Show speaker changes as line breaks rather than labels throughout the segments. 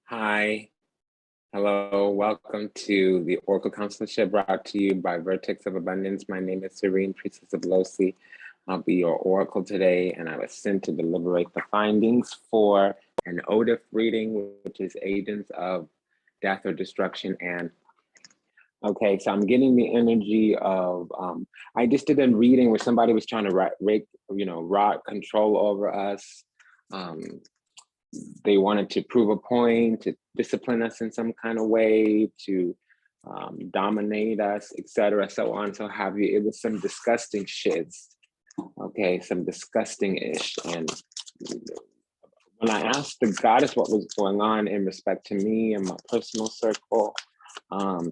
Hi, hello, welcome to the Oracle Consulship brought to you by Vertex of Abundance. My name is Serene, Priestess of Losi. I'll be your Oracle today, and I was sent to deliberate the findings for an ODIF reading, which is Agents of Death or Destruction. And okay, so I'm getting the energy of, I just did a reading where somebody was trying to rot control over us. They wanted to prove a point, to discipline us in some kind of way, to dominate us, etc., so on, so have you. It was some disgusting shits, okay, some disgusting-ish. And when I asked the goddess what was going on in respect to me and my personal circle,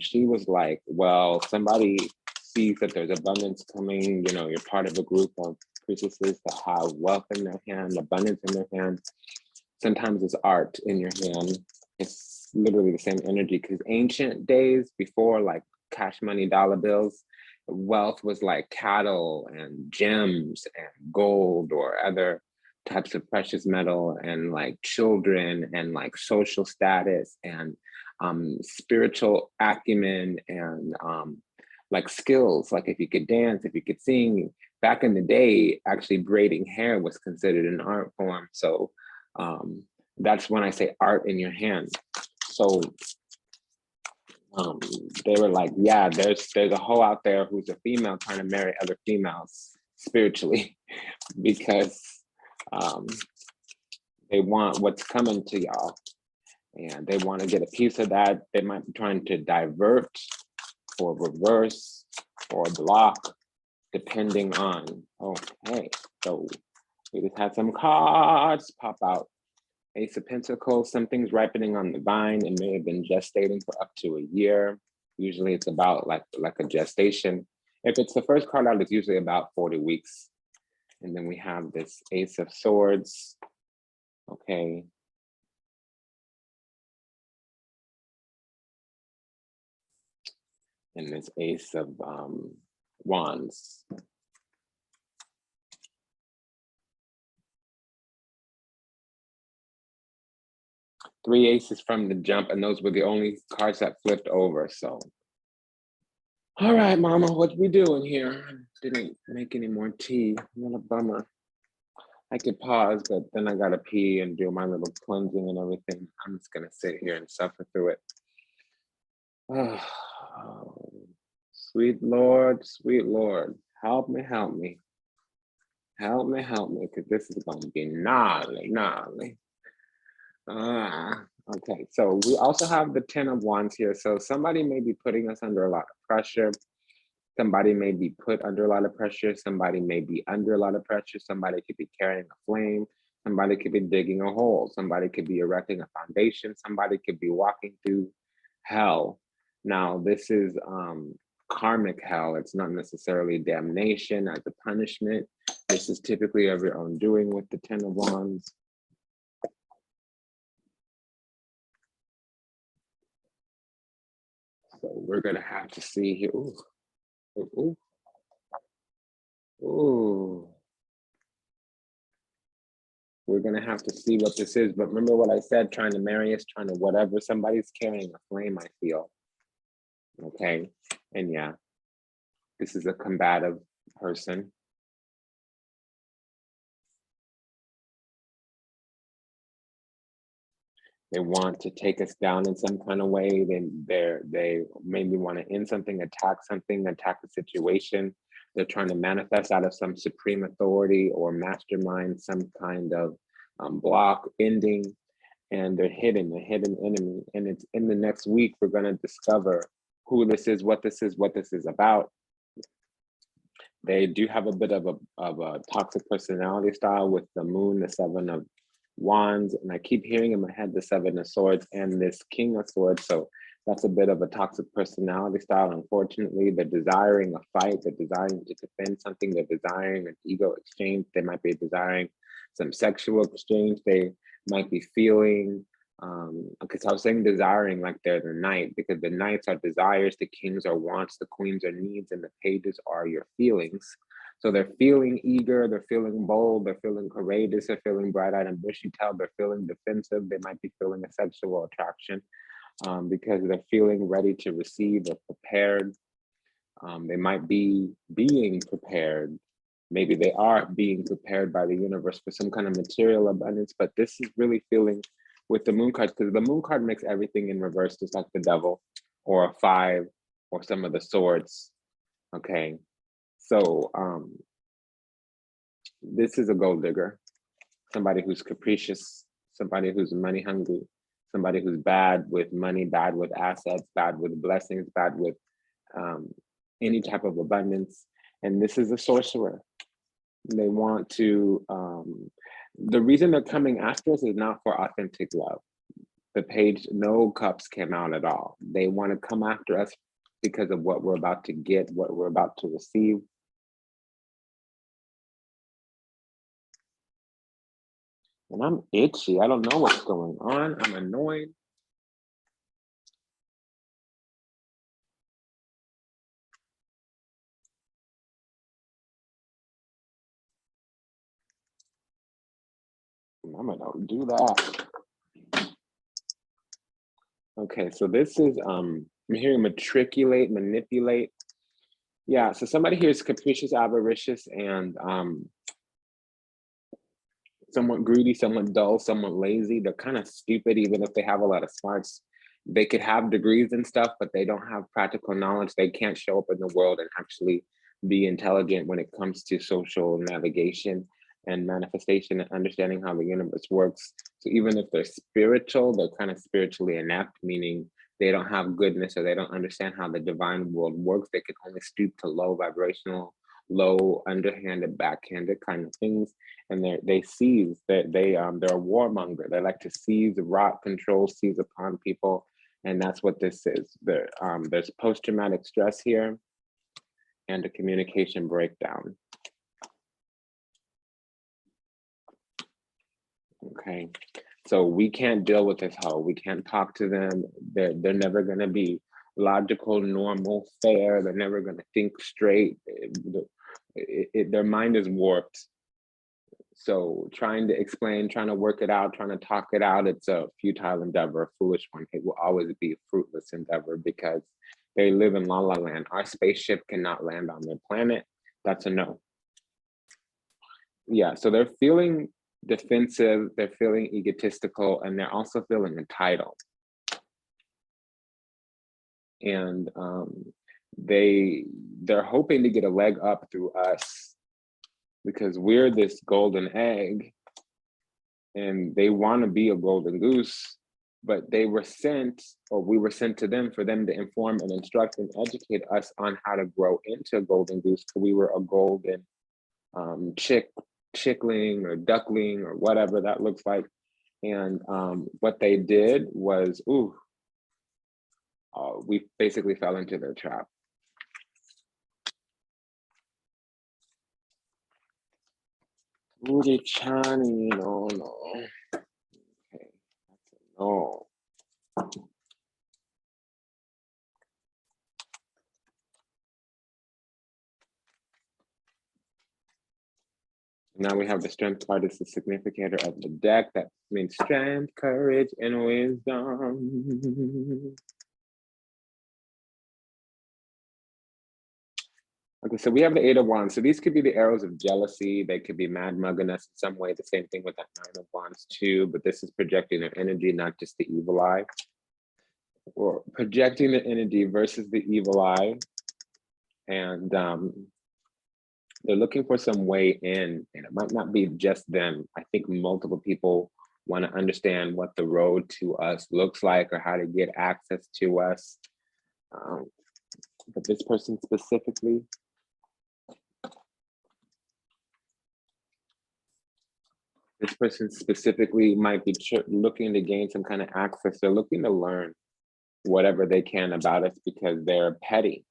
she was like, well, somebody sees that there's abundance coming, you're part of a group of priestesses that have wealth in their hand, abundance in their hand. Sometimes it's art in your hand. It's literally the same energy, because ancient days before like cash money, dollar bills, wealth was like cattle and gems and gold or other types of precious metal, and like children and like social status and spiritual acumen and like skills, like if you could dance, if you could sing. Back in the day, actually braiding hair was considered an art form. So that's when I say art in your hand. So they were like, yeah, there's a hoe out there who's a female trying to marry other females spiritually, because they want what's coming to y'all, and they want to get a piece of that. They might be trying to divert or reverse or block, depending on, okay, so we just had some cards pop out. Ace of Pentacles, something's ripening on the vine and may have been gestating for up to a year. Usually it's about like a gestation. If it's the first card out, it's usually about 40 weeks. And then we have this Ace of Swords, okay. And this Ace of Wands. Three aces from the jump, and those were the only cards that flipped over. So, all right, mama, what we doing here? Didn't make any more tea. What a bummer. I could pause, but then I gotta pee and do my little cleansing and everything. I'm just gonna sit here and suffer through it. Oh, sweet Lord, help me, help me. Help me, because this is gonna be gnarly. Okay, so we also have the 10 of Wands here. So somebody may be putting us under a lot of pressure. Somebody may be put under a lot of pressure. Somebody may be under a lot of pressure. Somebody could be carrying a flame. Somebody could be digging a hole. Somebody could be erecting a foundation. Somebody could be walking through hell. Now, this is karmic hell. It's not necessarily damnation as a punishment. This is typically of your own doing with the 10 of Wands. So we're gonna have to see here. Ooh. Ooh. Ooh. We're gonna have to see what this is. But remember what I said, trying to marry us, trying to whatever. Somebody's carrying a flame, I feel. Okay. And yeah, this is a combative person. They want to take us down in some kind of way. They maybe want to end something, attack a situation. They're trying to manifest out of some supreme authority or mastermind, some kind of block ending, and they're hidden enemy. And it's in the next week, we're going to discover who this is, what this is about. They do have a bit of a toxic personality style with the moon, the 7 of Wands, and I keep hearing in my head the 7 of Swords and this King of Swords. So that's a bit of a toxic personality style. Unfortunately, they're desiring a fight, they're desiring to defend something, they're desiring an ego exchange, they might be desiring some sexual exchange, they might be feeling, because I was saying desiring like they're the knight, because the knights are desires, the kings are wants, the queens are needs, and the pages are your feelings. So they're feeling eager, they're feeling bold, they're feeling courageous, they're feeling bright-eyed and bushy-tailed, they're feeling defensive, they might be feeling a sexual attraction because they're feeling ready to receive or prepared. They might be being prepared. Maybe they are being prepared by the universe for some kind of material abundance, but this is really feeling with the moon card, because the moon card makes everything in reverse, just like the devil or a 5 or some of the swords. Okay, so this is a gold digger, somebody who's capricious, somebody who's money hungry, somebody who's bad with money, bad with assets, bad with blessings, bad with any type of abundance. And this is a sorcerer. They want to, the reason they're coming after us is not for authentic love. The page, no cups came out at all. They want to come after us because of what we're about to get, what we're about to receive. And I'm itchy. I don't know what's going on. I'm annoyed. Mama, don't do that. Okay, so this is, I'm hearing matriculate, manipulate. Yeah, so somebody here is capricious, avaricious, and somewhat greedy, somewhat dull, somewhat lazy. They're kind of stupid, even if they have a lot of smarts. They could have degrees and stuff, but they don't have practical knowledge. They can't show up in the world and actually be intelligent when it comes to social navigation and manifestation and understanding how the universe works. So even if they're spiritual, they're kind of spiritually inept, meaning they don't have goodness or they don't understand how the divine world works. They can only stoop to low vibrational, low, underhanded, backhanded kind of things. And they seize, they're a warmonger. They like to seize, rot, control, seize upon people. And that's what this is. There's post-traumatic stress here and a communication breakdown. Okay, so we can't deal with this hoe. We can't talk to them. They're never gonna be logical, normal, fair. They're never gonna think straight. Their mind is warped. So trying to explain, trying to work it out, trying to talk it out, it's a futile endeavor, a foolish one. It will always be a fruitless endeavor because they live in la la land. Our spaceship cannot land on their planet. That's a no. Yeah, so they're feeling defensive, they're feeling egotistical, and they're also feeling entitled. And they're hoping to get a leg up through us because we're this golden egg and they want to be a golden goose, but they were sent, or we were sent to them for them to inform and instruct and educate us on how to grow into a golden goose. So we were a golden chickling or duckling or whatever that looks like. And what they did was, we basically fell into their trap. Rudy Chani, no. Okay, that's a no. Now we have the strength card as the significator of the deck. That means strength, courage, and wisdom. Okay, so we have the 8 of Wands. So these could be the arrows of jealousy. They could be mad mugging us in some way. The same thing with that 9 of Wands too, but this is projecting their energy, not just the evil eye. Or projecting the energy versus the evil eye. And they're looking for some way in, and it might not be just them. I think multiple people want to understand what the road to us looks like or how to get access to us. But this person specifically, might be looking to gain some kind of access. They're looking to learn whatever they can about us because they're petty.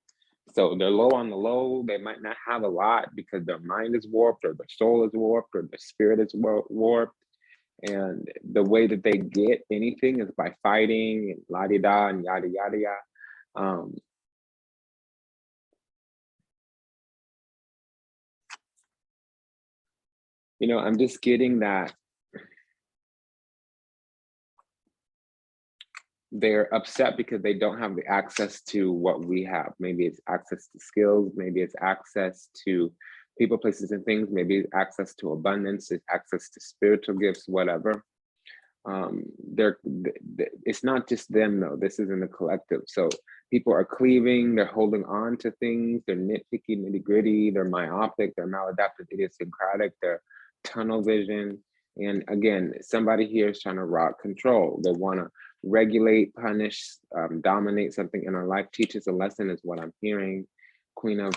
So they're low on the low. They might not have a lot because their mind is warped or their soul is warped or their spirit is warped. And the way that they get anything is by fighting and la-di-da and yada, yada, yada. I'm just getting that they're upset because they don't have the access to what we have. Maybe it's access to skills, maybe it's access to people, places, and things, maybe it's access to abundance, it's access to spiritual gifts, whatever. It's not just them though, this is in the collective. So people are cleaving, they're holding on to things, they're nitpicky, nitty gritty, they're myopic, they're maladaptive, idiosyncratic, they're tunnel vision. And again, somebody here is trying to rock control. They want to regulate, punish, dominate something in our life, teach us a lesson is what I'm hearing. Queen of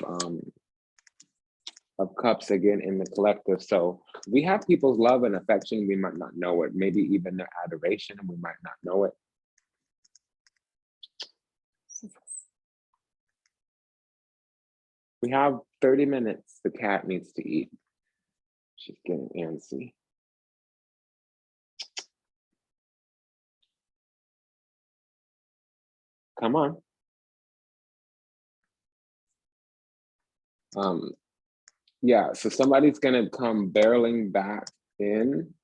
Cups again in the collective. So we have people's love and affection, we might not know it. Maybe even their adoration, and we might not know it. We have 30 minutes. The cat needs to eat. She's getting antsy. Come on. Yeah, so somebody's gonna come barreling back in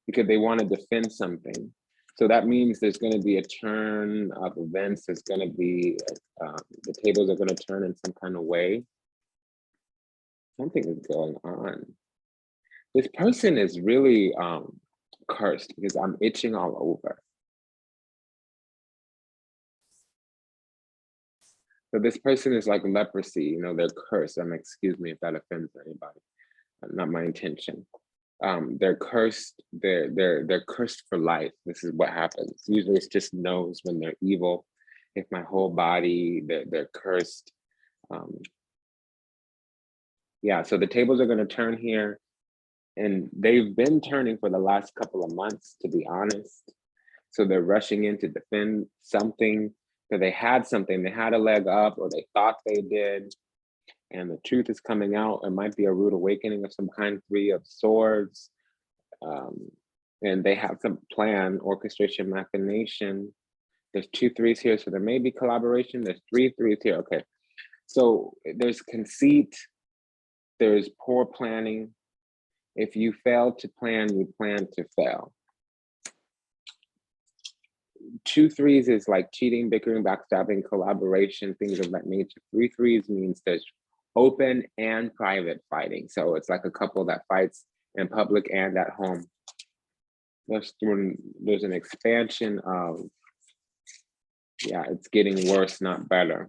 because they want to defend something. So that means there's going to be a turn of events. There's going to be, the tables are going to turn in some kind of way. Something is going on. This person is really cursed because I'm itching all over. So this person is like leprosy, they're cursed. Excuse me if that offends anybody. Not my intention. They're cursed. They're cursed for life. This is what happens. Usually it's just no's when they're evil. If my whole body, they're cursed. Yeah, so the tables are going to turn here, and they've been turning for the last couple of months, to be honest. So they're rushing in to defend something, because they had something, they had a leg up, or they thought they did, and the truth is coming out. It might be a rude awakening of some kind, 3 of Swords, and they have some plan, orchestration, machination. There's 2 3s here, so there may be collaboration. There's 3 3s here. Okay, so there's conceit, there's poor planning. If you fail to plan, you plan to fail. 2 3s is like cheating, bickering, backstabbing, collaboration, things of that nature. 3 3s means there's open and private fighting. So it's like a couple that fights in public and at home. There's an expansion of, yeah, it's getting worse, not better.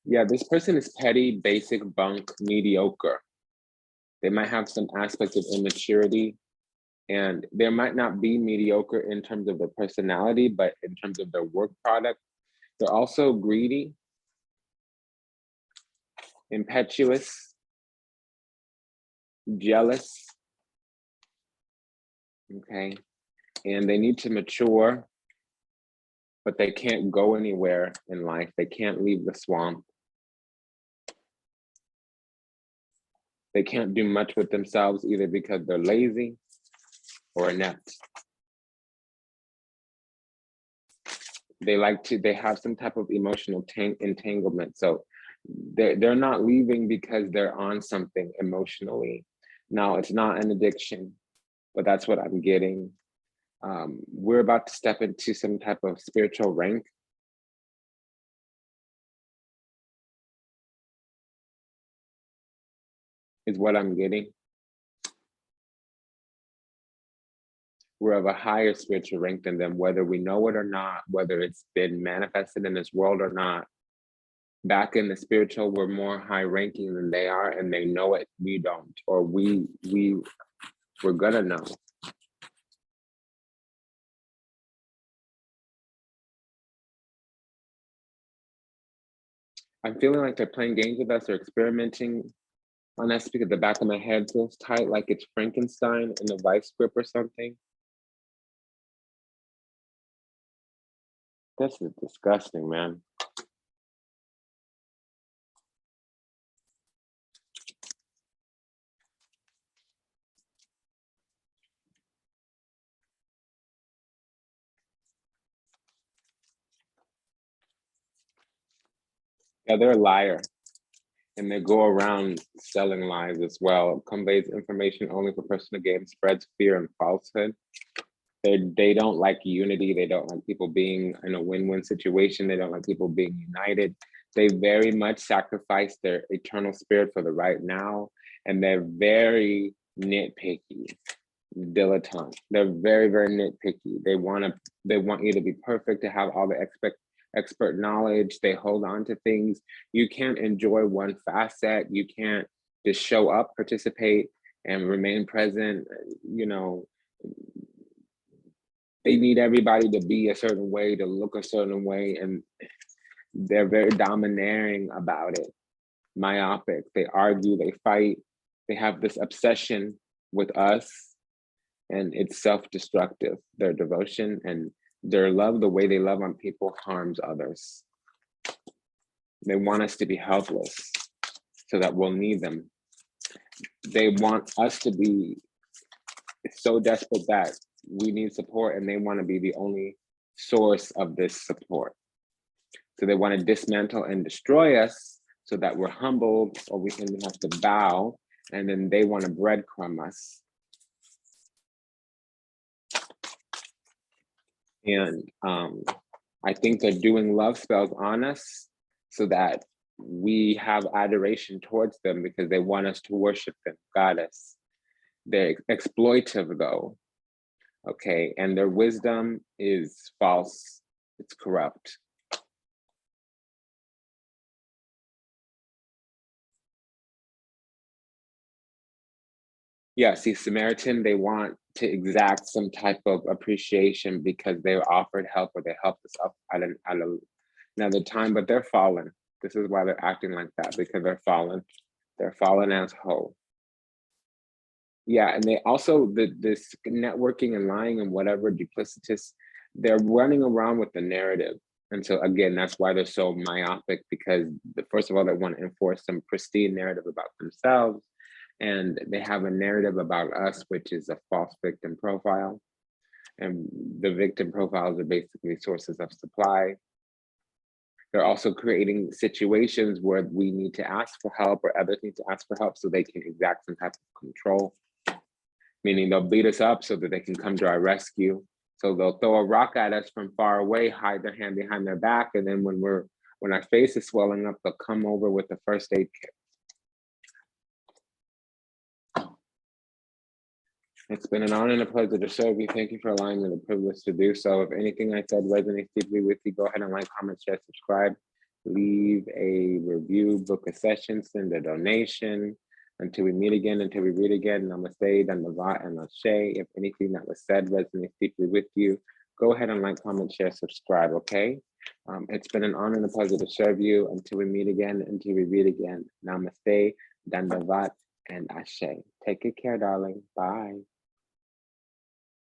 Yeah, this person is petty, basic, bunk, mediocre. They might have some aspect of immaturity, and there might not be mediocre in terms of their personality, but in terms of their work product. They're also greedy, impetuous, jealous, okay? And they need to mature, but they can't go anywhere in life. They can't leave the swamp. They can't do much with themselves either because they're lazy or inept. They have some type of emotional entanglement. So they're not leaving because they're on something emotionally. Now, it's not an addiction, but that's what I'm getting. We're about to step into some type of spiritual rank. Is what I'm getting. We're of a higher spiritual rank than them, whether we know it or not, whether it's been manifested in this world or not. Back in the spiritual, we're more high ranking than they are, and they know it, we don't, or we're gonna know. I'm feeling like they're playing games with us or experimenting on us because the back of my head feels tight, like it's Frankenstein in a vice grip or something. This is disgusting, man. Yeah, they're a liar. And they go around selling lies as well. Conveys information only for personal gain, spreads fear and falsehood. They don't like unity. They don't like people being in a win-win situation. They don't like people being united. They very much sacrifice their eternal spirit for the right now. And they're very nitpicky, dilettante. They're very, very nitpicky. They want you to be perfect, to have all the expert knowledge. They hold on to things. You can't enjoy one facet. You can't just show up, participate, and remain present. You know, they need everybody to be a certain way, to look a certain way, and they're very domineering about it, myopic. They argue, they fight, they have this obsession with us, and it's self-destructive. Their devotion and their love, the way they love on people, harms others. They want us to be helpless so that we'll need them. They want us to be so desperate that we need support, and they want to be the only source of this support. So they want to dismantle and destroy us so that we're humbled, or we have to bow, and then they want to breadcrumb us. And I think they're doing love spells on us so that we have adoration towards them, because they want us to worship them, goddess. They're exploitive though, okay? And their wisdom is false, it's corrupt. Yeah, see, Samaritan, they want to exact some type of appreciation because they were offered help, or they helped us up at another time, but they're fallen. This is why they're acting like that, because they're fallen. They're fallen as whole. Yeah, and they also, this networking and lying and whatever, duplicitous, they're running around with the narrative. And so again, that's why they're so myopic, because first of all, they want to enforce some pristine narrative about themselves. And they have a narrative about us, which is a false victim profile. And the victim profiles are basically sources of supply. They're also creating situations where we need to ask for help, or others need to ask for help, so they can exact some type of control. Meaning they'll beat us up so that they can come to our rescue. So they'll throw a rock at us from far away, hide their hand behind their back, and then when our face is swelling up, they'll come over with the first aid kit. It's been an honor and a pleasure to serve you. Thank you for allowing me the privilege to do so. If anything I said resonates deeply with you, go ahead and like, comment, share, subscribe, leave a review, book a session, send a donation. Until we meet again, until we read again, namaste, dandavat, and ashe. If anything that was said resonates deeply with you, go ahead and like, comment, share, subscribe, okay? It's been an honor and a pleasure to serve you. Until we meet again, until we read again, namaste, dandavat, and ashe. Take good care, darling. Bye.